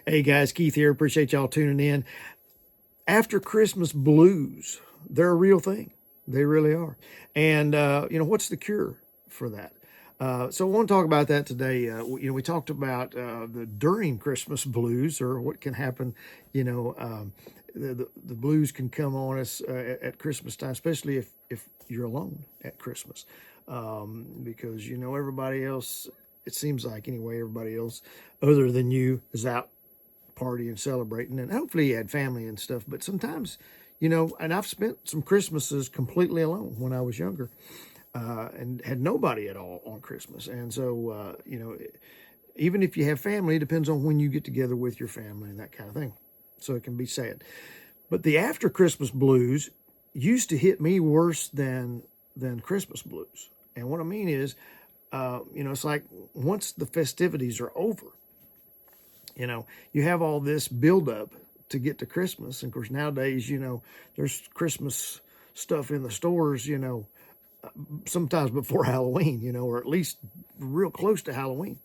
Hey guys, Keith here. Appreciate y'all tuning in. After Christmas blues, they're a real thing. They really are. And, what's the cure for that? So I want to talk about that today. We talked about the during Christmas blues, or what can happen. You know, the blues can come on us at Christmas time, especially if you're alone at Christmas, because everybody else. It seems like anyway, everybody else other than you is out partying, celebrating, and hopefully you had family and stuff. But sometimes, and I've spent some Christmases completely alone when I was younger, and had nobody at all on Christmas. And so, even if you have family, it depends on when you get together with your family and that kind of thing. So it can be sad. But the after Christmas blues used to hit me worse than Christmas blues. And what I mean is, it's like once the festivities are over, you have all this buildup to get to Christmas. And of course, nowadays, there's Christmas stuff in the stores, sometimes before Halloween, or at least real close to Halloween.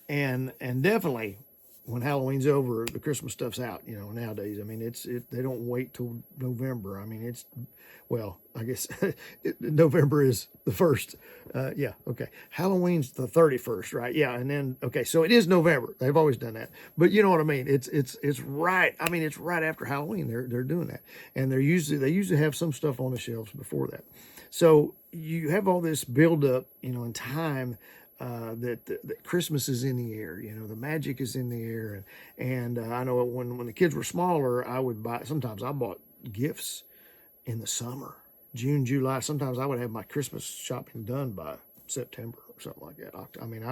And definitely when Halloween's over, the Christmas stuff's out, nowadays. I mean, they don't wait till November. I mean, I guess November is the 1st. Yeah. Okay. Halloween's the 31st, right? Yeah. And then, okay. So it is November. They've always done that, but you know what I mean? It's right. I mean, it's right after Halloween. They're doing that. And they usually have some stuff on the shelves before that. So you have all this buildup, in time, that Christmas is in the air, the magic is in the air. And I know when the kids were smaller, sometimes I bought gifts in the summer, June, July. Sometimes I would have my Christmas shopping done by September or something like that. I mean,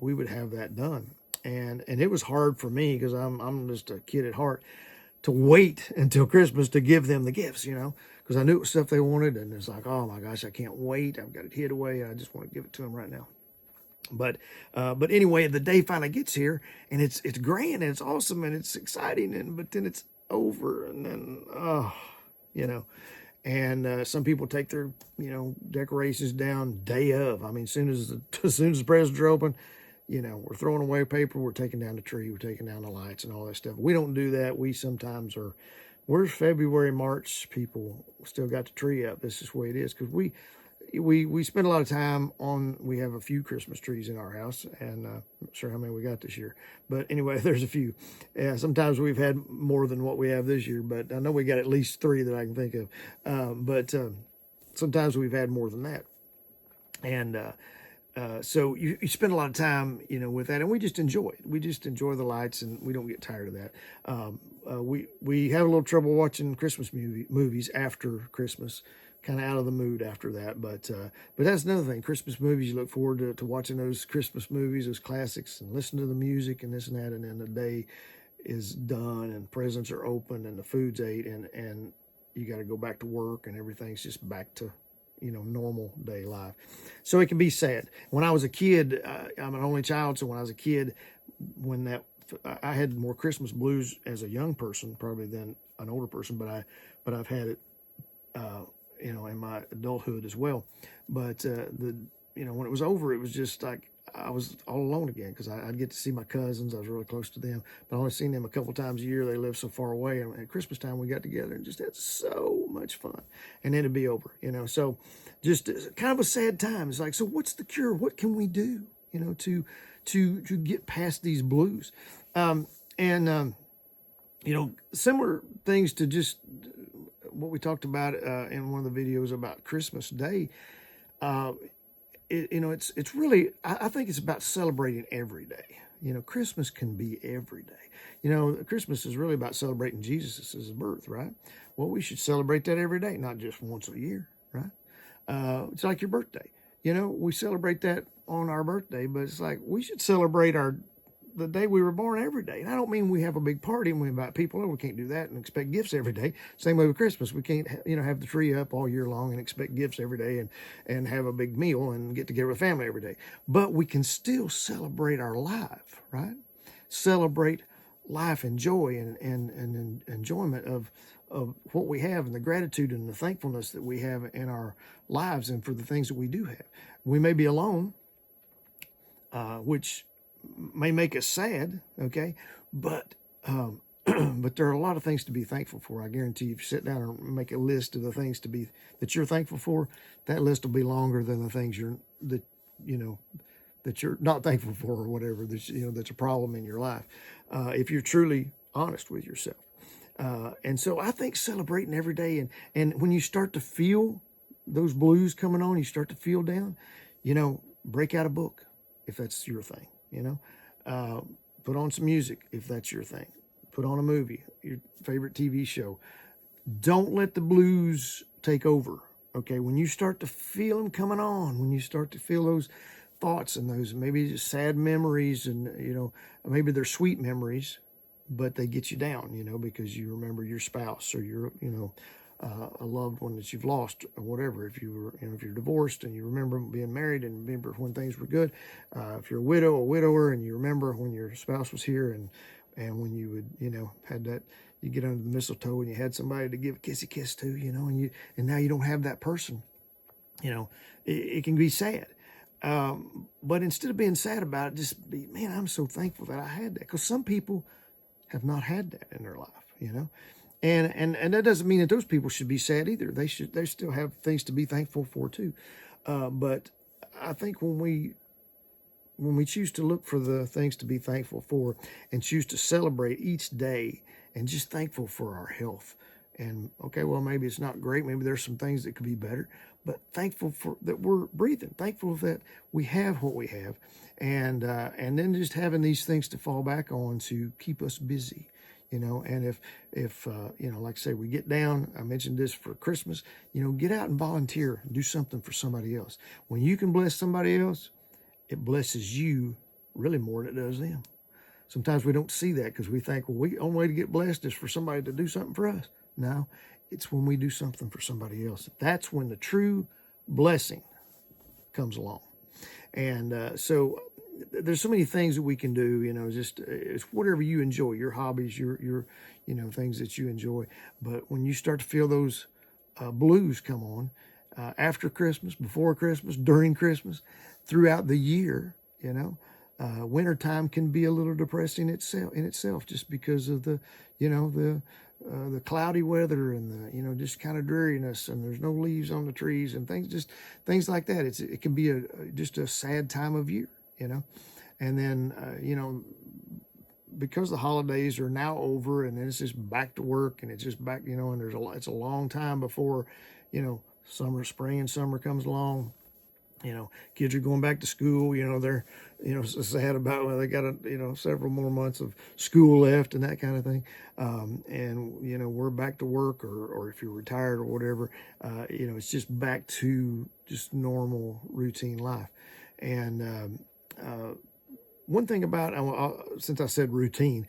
we would have that done. And it was hard for me because I'm just a kid at heart to wait until Christmas to give them the gifts, because I knew it was stuff they wanted. And it's like, oh my gosh, I can't wait. I've got it hid away. I just want to give it to them right now. But anyway, the day finally gets here, and it's grand and it's awesome and it's exciting, but then it's over, and then and some people take their decorations down day of. I mean, as soon as the presents are open, we're throwing away paper, we're taking down the tree, we're taking down the lights and all that stuff. We don't do that. We sometimes we're February, March people still got the tree up. This is the way it is, because we spend a lot of time we have a few Christmas trees in our house, and I'm not sure how many we got this year, but anyway, there's a few. Yeah, sometimes we've had more than what we have this year, but I know we got at least 3 that I can think of. But sometimes we've had more than that. And so you spend a lot of time, with that, and we just enjoy it. We just enjoy the lights, and we don't get tired of that. We have a little trouble watching Christmas movies after Christmas, kind of out of the mood after that. But that's another thing. Christmas movies, you look forward to watching those Christmas movies, those classics, and listen to the music and this and that. And then the day is done, and presents are opened, and the food's ate, and you got to go back to work, and everything's just back to normal day life. So it can be sad. When I was a kid, I'm an only child, so when I was a kid, I had more Christmas blues as a young person probably than an older person, but I've had it, in my adulthood as well. But when it was over, it was just like I was all alone again, because I'd get to see my cousins. I was really close to them, but I only seen them a couple times a year. They live so far away, and at Christmas time we got together and just had so much fun. And then it'd be over, So just kind of a sad time. It's like, so what's the cure? What can we do, to get past these blues? Similar things to just what we talked about in one of the videos about Christmas Day. It's really, I think it's about celebrating every day. Christmas can be every day. Christmas is really about celebrating Jesus' birth, right? Well, we should celebrate that every day, not just once a year, right? It's like your birthday. We celebrate that on our birthday, but it's like we should celebrate the day we were born every day. And I don't mean we have a big party and we invite people over. We can't do that and expect gifts every day. Same way with Christmas. We can't, have the tree up all year long and expect gifts every day and have a big meal and get together with family every day. But we can still celebrate our life, right? Celebrate life and joy and enjoyment of what we have, and the gratitude and the thankfulness that we have in our lives and for the things that we do have. We may be alone, which may make us sad, okay, but but there are a lot of things to be thankful for. I guarantee you, if you sit down and make a list of the things that you're thankful for, that list will be longer than the things you know that you're not thankful for, or whatever that's a problem in your life. If you're truly honest with yourself. And so I think celebrating every day, and when you start to feel those blues coming on, you start to feel down, break out a book if that's your thing, put on some music if that's your thing, put on a movie, your favorite TV show. Don't let the blues take over. Okay, when you start to feel them coming on, when you start to feel those thoughts and those maybe sad memories, and maybe they're sweet memories, but they get you down, because you remember your spouse, or a loved one that you've lost, or whatever. If if you're divorced and you remember being married and remember when things were good, if you're a widow or widower and you remember when your spouse was here, and when you would, had that, you get under the mistletoe and you had somebody to give a kissy kiss to, and now you don't have that person, it can be sad. But instead of being sad about it, just be, man, I'm so thankful that I had that, because some people have not had that in their life, and that doesn't mean that those people should be sad either. They still have things to be thankful for too. But I think when we choose to look for the things to be thankful for, and choose to celebrate each day, and just thankful for our health, and okay, well, maybe it's not great, maybe there's some things that could be better, but thankful for that we're breathing, thankful that we have what we have, and then just having these things to fall back on to keep us busy. And if like I say, we get down, I mentioned this for Christmas, get out and volunteer, do something for somebody else. When you can bless somebody else, it blesses you really more than it does them. Sometimes we don't see that, because we think, well, the only way to get blessed is for somebody to do something for us. No, it's when we do something for somebody else. That's when the true blessing comes along. And so there's so many things that we can do, just it's whatever you enjoy, your hobbies, your things that you enjoy. But when you start to feel those blues come on, after Christmas, before Christmas, during Christmas, throughout the year, wintertime can be a little depressing in itself, just because of the cloudy weather, and the just kind of dreariness, and there's no leaves on the trees and things like that. It can be just a sad time of year, and then because the holidays are now over, and then it's just back to work, and it's just back, and it's a long time before spring and summer comes along. Kids are going back to school, they're, so sad about, well, they got several more months of school left and that kind of thing. And, we're back to work, or if you're retired or whatever, it's just back to just normal routine life. And, one thing about, since I said routine,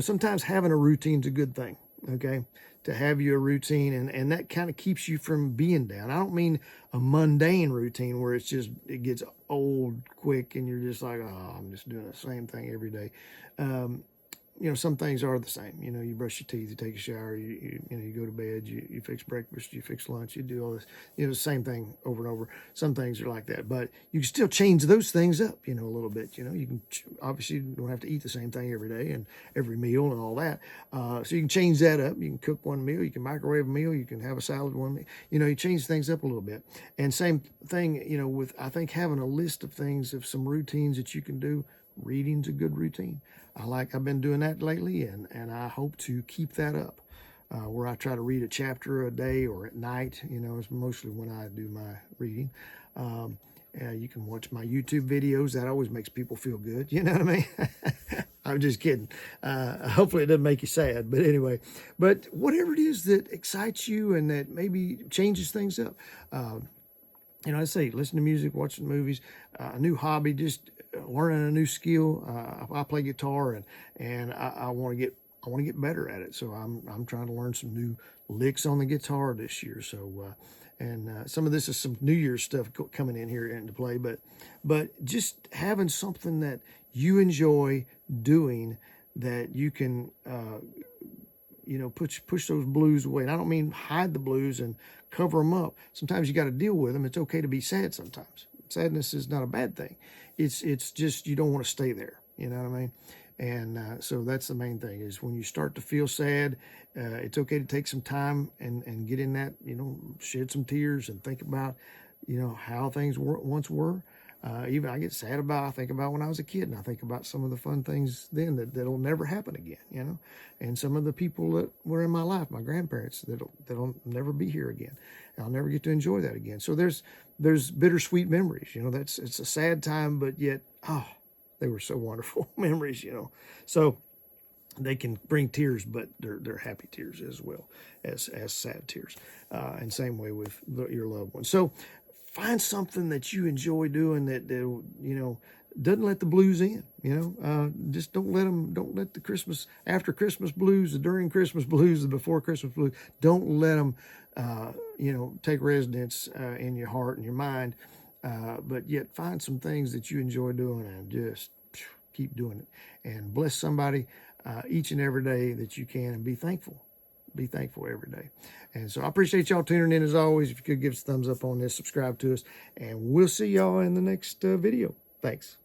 sometimes having a routine's a good thing. Okay, to have you a routine, and that kind of keeps you from being down. I don't mean a mundane routine where it gets old quick and you're just like, oh, I'm just doing the same thing every day. Some things are the same. You brush your teeth, you take a shower, you go to bed, you fix breakfast, you fix lunch, you do all this, the same thing over and over. Some things are like that, but you can still change those things up, a little bit. You can obviously you don't have to eat the same thing every day and every meal and all that. So you can change that up. You can cook one meal, you can microwave a meal, you can have a salad one meal. You change things up a little bit. And same thing, with, I think, having a list of things, of some routines that you can do. Reading's a good routine. I've been doing that lately, and I hope to keep that up, where I try to read a chapter a day or at night. It's mostly when I do my reading. You can watch my YouTube videos. That always makes people feel good. You know what I mean? I'm just kidding. Hopefully it doesn't make you sad. But anyway, whatever it is that excites you and that maybe changes things up. I say, listen to music, watching movies, a new hobby, just learning a new skill. I play guitar, and I want to get better at it. So I'm trying to learn some new licks on the guitar this year. So some of this is some New Year's stuff coming in here into play. But just having something that you enjoy doing, that you can push those blues away. And I don't mean hide the blues and cover them up. Sometimes you got to deal with them. It's okay to be sad sometimes. Sadness is not a bad thing. It's just, you don't want to stay there. You know what I mean? And so that's the main thing, is when you start to feel sad, it's okay to take some time and get in that, shed some tears and think about, how things once were. Even I get sad I think about when I was a kid, and I think about some of the fun things then that'll never happen again, and some of the people that were in my life, my grandparents, that'll never be here again. I'll never get to enjoy that again. So there's bittersweet memories, it's a sad time, but yet, they were so wonderful memories. So they can bring tears, but they're happy tears as well as sad tears, and same way with your loved ones. So find something that you enjoy doing that doesn't let the blues in. Just don't let the after Christmas blues, the during Christmas blues, the before Christmas blues, don't let them take residence in your heart and your mind. But yet find some things that you enjoy doing and just keep doing it, and bless somebody each and every day that you can, and be thankful. Be thankful every day. And so I appreciate y'all tuning in as always. If you could give us a thumbs up on this, subscribe to us, and we'll see y'all in the next video. Thanks.